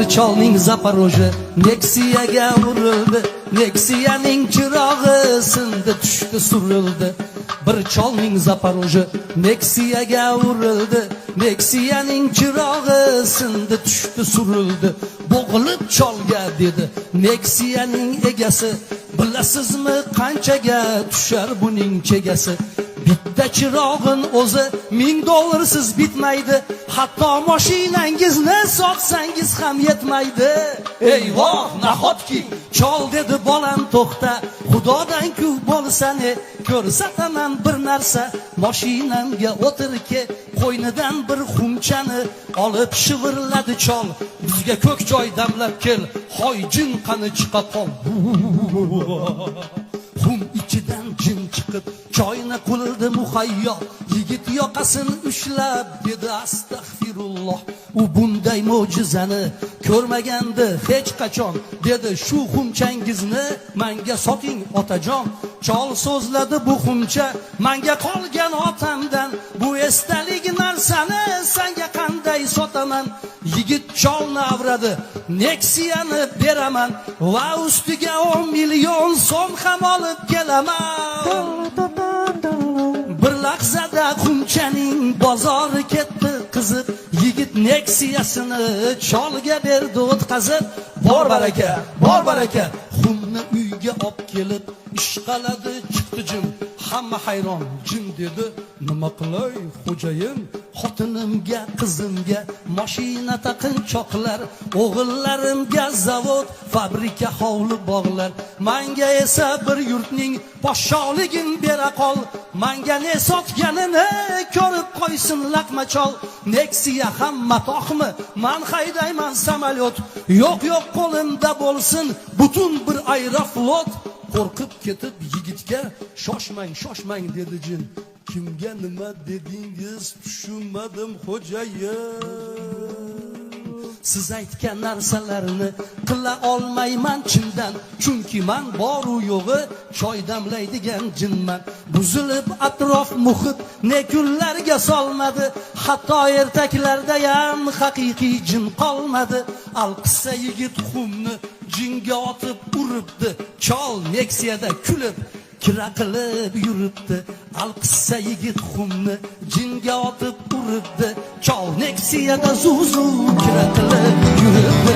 Bir cholning Zaporojye Nexia'ga urildi, Nexia'ning chirog'i sindi, tushdi, surildi. Bir cholning Zaporojye Nexia'ga urildi, Nexia'ning chirog'i sindi, tushdi, surildi. Bo'g'ilib cholga dedi Nexia'ning egasi, bilasizmi qanchaga tushar buning chegasi? Bitta chirog'in o'zi $1000siz bitmaydi, hatto mashinangizni sotsangiz ham yetmaydi. Eyvoh, nahotki chol dedi bolam to'xta, xudodan ku bo'lsani ko'rsataman bir narsa. Mashinamga o'tirke, qo'ynidan bir xumchani olib shivirladi chol, bizga ko'k joy damlab kel, hoy jin qani chiqa qol. Xum ichidan jin chiqib choyni qildi muhayyo, yigit yoqasini ushlab dedi astag'firulloh. U bunday mo'jizani ko'rmagandi hech qachon, dedi shu xumchangizni menga soting otajon. Chol so'zladi bu xumcha menga qolgan otamdan, bu esdalik narsani senga qanday sotaman? Yigit cholni avradi, Nexia'ni beraman va ustiga 10 million so'm ham olib kelaman. Bir lahzada xumchaning bozori ketdi qizib, yigit Nexia'sini cholga berdi o'tkazib. Bor baraka, bor baraka. Xumni uyga olib kelib ishqaladi, chiqdi jim. Hamma hayron, jin dedi nima qilay xo'jayin, xotinimga qizimga mashina taqinchoqlar, o'g'illarimga zavod fabrika hovli bog'lar, menga esa bir yurtning podsholigin bera qol. Menga ne sotganini ko'rib qo'ysin laqmachol. Nexia ham matohmi, men haydayman samolyot, yo'q yo'q qo'limda bo'lsin butun bir aeroflot. Qo'rqib ketib yigitga shoshmang shoshmang dedi jin. Kimga nima dedingiz tushunmadim xo'jayin. Siz aytgan narsalarni qila olmayman chindan, chunki men bor u yo'g'i choy damlaydigan jinman. Buzilib atrof muhit ne kunlarga solmadi, hatto ertaklarda ham haqiqiy jin qolmadi. Alqissa yigit xumni jinga otib uribdi, chol Nexia'da kulib kira qilib yuribdi. Alqissa yigit xumni jinga otib uribdi, chol Nexia'da zuzu kira qilib yuribdi.